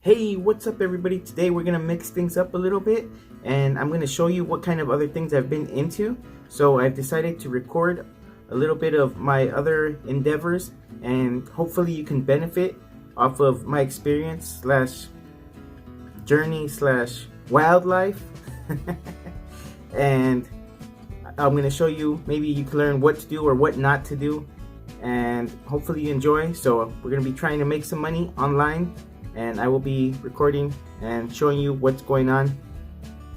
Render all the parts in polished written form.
Hey, what's up everybody? Today we're gonna mix things up a little bit and I'm gonna show you what kind of other things I've been into. So I've decided to record a little bit of my other endeavors and hopefully you can benefit off of my experience slash journey slash wildlife. And I'm gonna show you, maybe you can learn what to do or what not to do, and hopefully you enjoy. So we're gonna be trying to make some money online, and I will be recording and showing you what's going on.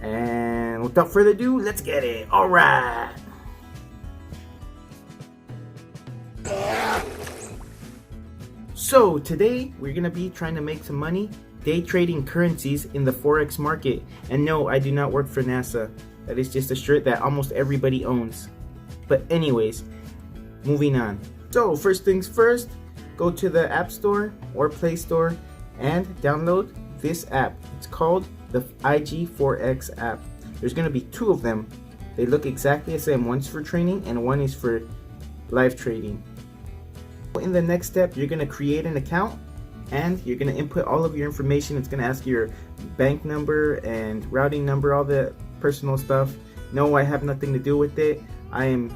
And without further ado, let's get it. All right. So today we're gonna be trying to make some money day trading currencies in the Forex market. And no, I do not work for NASA. That is just a shirt that almost everybody owns. But anyways, moving on. So first things first, go to the App Store or Play Store and download this app. It's called the IG FOREX app. There's going to be two of them. They look exactly the same. One's for training and one is for live trading. In the next step, you're going to create an account and you're going to input all of your information. It's going to ask your bank number and routing number, all the personal stuff. No, I have nothing to do with it. I am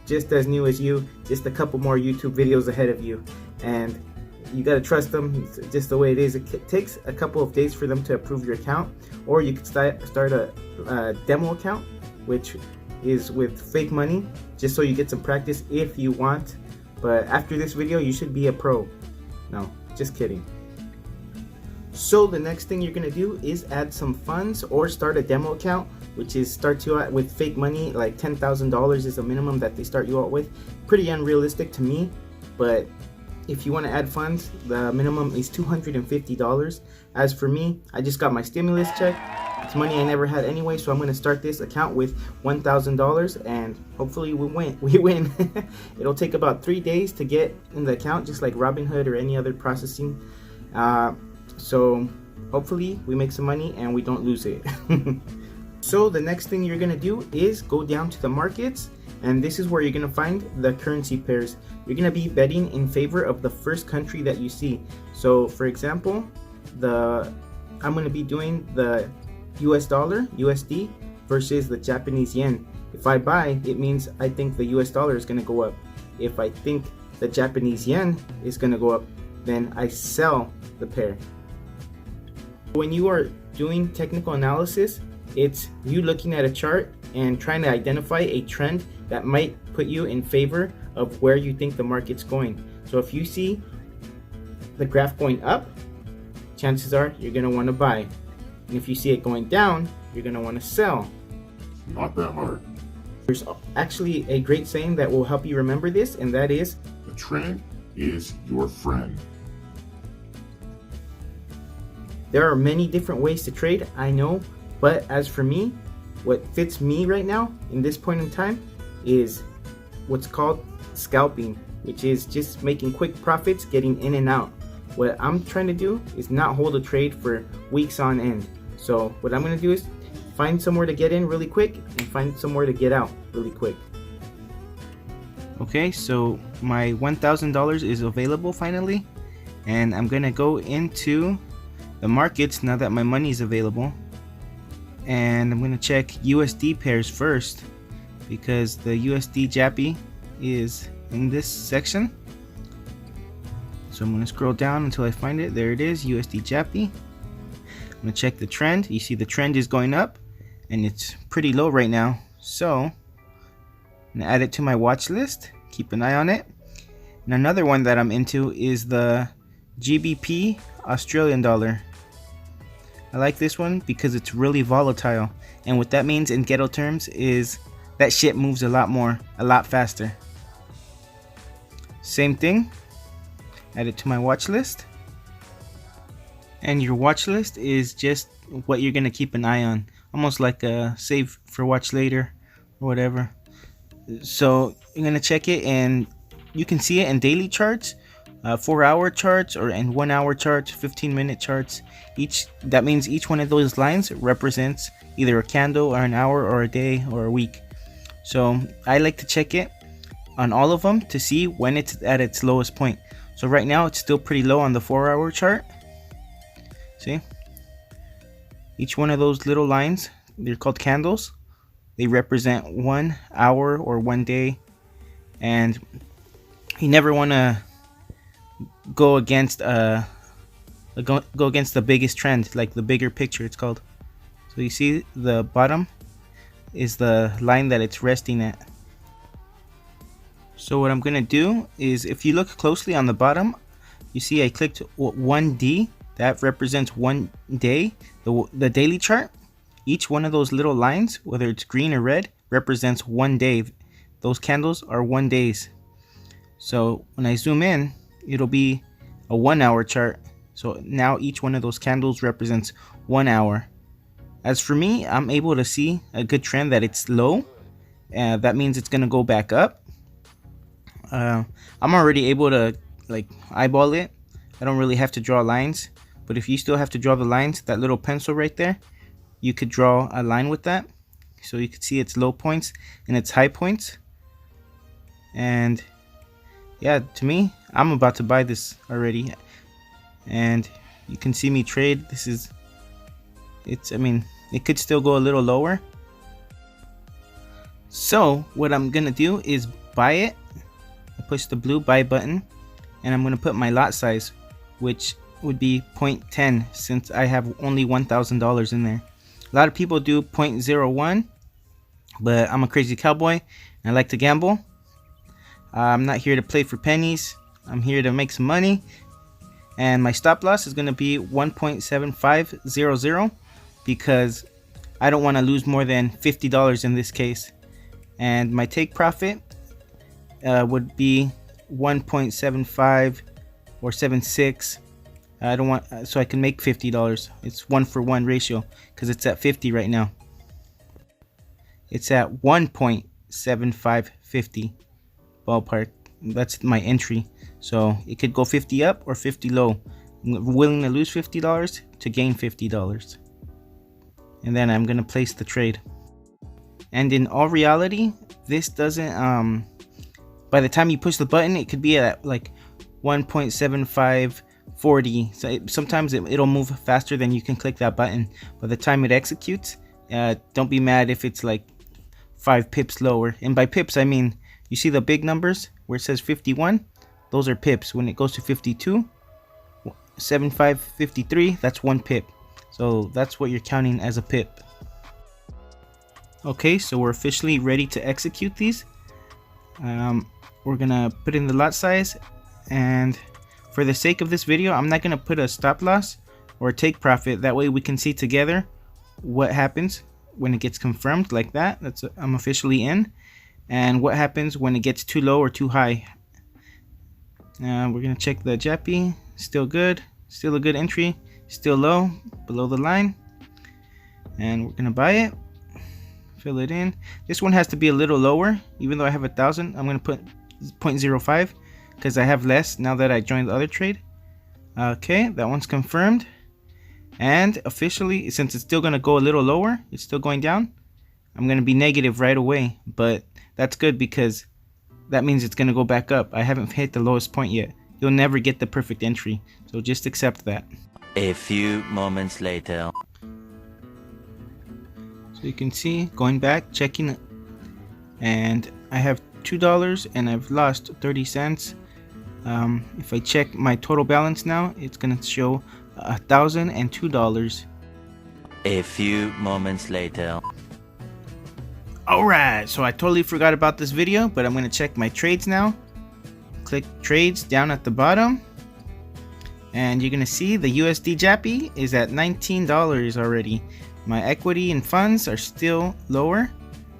just as new as you, just a couple more YouTube videos ahead of you, and you gotta trust them. It's just the way it is. It takes a couple of days for them to approve your account, or you could start a demo account, which is with fake money, just so you get some practice if you want. But after this video, you should be a pro. No, just kidding. So the next thing you're gonna do is add some funds or start a demo account, which is start you out with fake money. Like $10,000 is a minimum that they start you out with. Pretty unrealistic to me, but if you want to add funds, the minimum is $250. As for me, I just got my stimulus check. It's money I never had anyway, so I'm going to start this account with $1,000 and hopefully we win. It'll take about 3 days to get in the account, just like Robinhood or any other processing. So hopefully we make some money and we don't lose it. So the next thing you're going to do is go down to the markets, and this is where you're going to find the currency pairs. You're going to be betting in favor of the first country that you see. So for example, I'm going to be doing the US dollar, USD, versus the Japanese yen. If I buy, it means I think the US dollar is going to go up. If I think the Japanese yen is going to go up, then I sell the pair. When you are doing technical analysis, it's you looking at a chart and trying to identify a trend that might put you in favor of where you think the market's going. So if you see the graph going up, chances are you're going to want to buy. And if you see it going down, you're going to want to sell. Not that hard. There's actually a great saying that will help you remember this, and that is, the trend is your friend. there are many different ways to trade, I know, but as for me, what fits me right now in this point in time is what's called scalping, which is just making quick profits, getting in and out. What I'm trying to do is not hold a trade for weeks on end. So what I'm going to do is find somewhere to get in really quick and find somewhere to get out really quick. Okay, so my $1,000 is available finally, and I'm gonna go into the markets now that my money is available, and I'm gonna check USD pairs first because the USD Gbp is in this section. So I'm gonna scroll down until I find it. There it is, USD Gbp. I'm gonna check the trend. You see the trend is going up and it's pretty low right now, so I'm gonna add it to my watch list, keep an eye on it. And another one that I'm into is the Gbp Australian Dollar. I like this one because it's really volatile, and what that means in ghetto terms is that shit moves a lot more, a lot faster. Same thing, add it to my watch list. And your watch list is just what you're gonna keep an eye on, almost like a save for watch later or whatever. So you're gonna check it, and you can see it in daily charts, 4-hour charts, or in 1-hour charts, 15-minute charts. That means each one of those lines represents either a candle or an hour or a day or a week. So I like to check it on all of them to see when it's at its lowest point. So right now it's still pretty low on the 4-hour chart, See? Each one of those little lines, they're called candles. They represent 1 hour or 1 day. And you never want to go against go against the biggest trend, like the bigger picture it's called. So you see the bottom is the line that it's resting at. So what I'm gonna do is, if you look closely on the bottom, you see I clicked 1D. That represents 1 day. The daily chart, each one of those little lines, whether it's green or red, represents 1 day. Those candles are 1 days. So when I zoom in, it'll be a 1 hour chart. So now each one of those candles represents 1 hour. As for me, I'm able to see a good trend that it's low. That means it's gonna go back up. I'm already able to like eyeball it. I don't really have to draw lines, but if you still have to draw the lines, that little pencil right there, you could draw a line with that, so you could see its low points and its high points. And yeah, to me, I'm about to buy this already, and you can see me trade. I mean, it could still go a little lower. So what I'm gonna do is buy it. I push the blue buy button, and I'm gonna put my lot size, which would be 0.10, since I have only $1,000 in there. A lot of people do 0.01, but I'm a crazy cowboy and I like to gamble. I'm not here to play for pennies. I'm here to make some money, and my stop loss is gonna be 1.7500, because I don't want to lose more than $50 in this case. And my take profit would be 1.75 or 76. I don't want, so I can make $50. It's 1-for-1 ratio, because it's at 50 right now. It's at 1.7550 ballpark. That's my entry. So it could go 50 up or 50 low. I'm willing to lose $50 to gain $50. And then I'm gonna place the trade. And in all reality, this doesn't by the time you push the button, it could be at like 1.7540. So sometimes it'll move faster than you can click that button. By the time it executes, don't be mad if it's like 5 pips lower. And by pips, I mean, you see the big numbers where it says 51? Those are pips. When it goes to 52, 7553, that's 1 pip. So that's what you're counting as a pip. Okay, so we're officially ready to execute these. We're gonna put in the lot size, and for the sake of this video, I'm not gonna put a stop loss or a take profit. That way we can see together what happens when it gets confirmed like that. I'm officially in, and what happens when it gets too low or too high. We're gonna check the Gbp. Still good. Still a good entry. Still low, below the line, and we're gonna buy it. Fill it in. This one has to be a little lower, even though I have 1,000. I'm gonna put 0.05 because I have less now that I joined the other trade. Okay, that one's confirmed, and officially, since it's still gonna go a little lower, it's still going down, I'm gonna be negative right away. But that's good, because that means it's gonna go back up. I haven't hit the lowest point yet. You'll never get the perfect entry, so just accept that. A few moments later. So you can see, going back, checking, and I have $2 and I've lost 30 cents. If I check my total balance now, it's gonna show $1,002. A few moments later. Alright, so I totally forgot about this video, but I'm gonna check my trades now. Click trades down at the bottom, and you're gonna see the USD Gbp is at $19 already. My equity and funds are still lower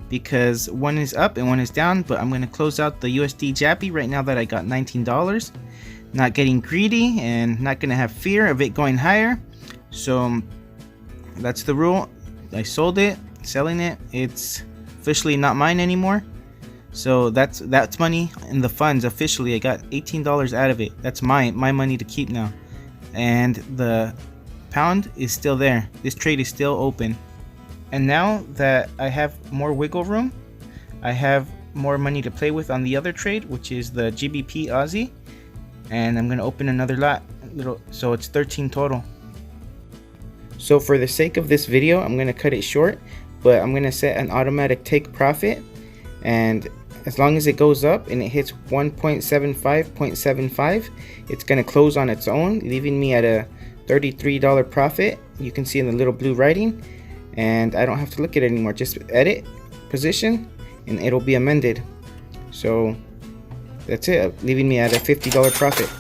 because one is up and one is down, but I'm gonna close out the USD Gbp right now that I got $19. Not getting greedy and not gonna have fear of it going higher. So that's the rule. I sold it, selling it. It's officially not mine anymore. So that's money in the funds. Officially, I got $18 out of it. That's my money to keep now. And the pound is still there. This trade is still open. And now that I have more wiggle room, I have more money to play with on the other trade, which is the GBP Aussie. And I'm gonna open another lot, so it's 13 total. So for the sake of this video, I'm going to cut it short, but I'm going to set an automatic take profit, and as long as it goes up and it hits 1.75.75, it's going to close on its own, leaving me at a $33 profit. You can see in the little blue writing, and I don't have to look at it anymore. Just edit position and it'll be amended. So that's it, leaving me at a $50 profit.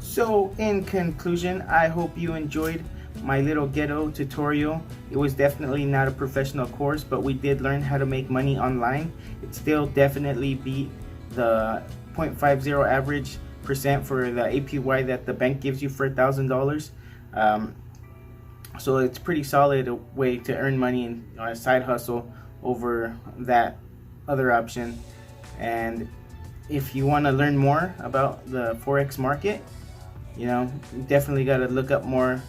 So in conclusion, I hope you enjoyed my little ghetto tutorial. It was definitely not a professional course, but we did learn how to make money online. It still definitely beat the 0.50 average percent for the APY that the bank gives you for $1,000. So it's pretty solid way to earn money in a side hustle over that other option. And if you want to learn more about the Forex market, you know, you definitely got to look up more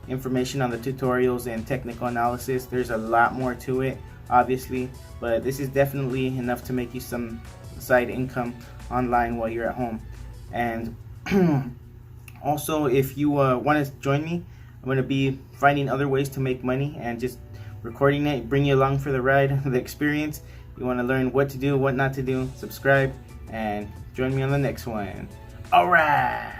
information on the tutorials and technical analysis. There's a lot more to it, obviously, but this is definitely enough to make you some side income online while you're at home. And also, if you want to join me, I'm going to be finding other ways to make money and just recording it, bring you along for the ride, the experience. You want to learn what to do, what not to do, subscribe and join me on the next one. All right.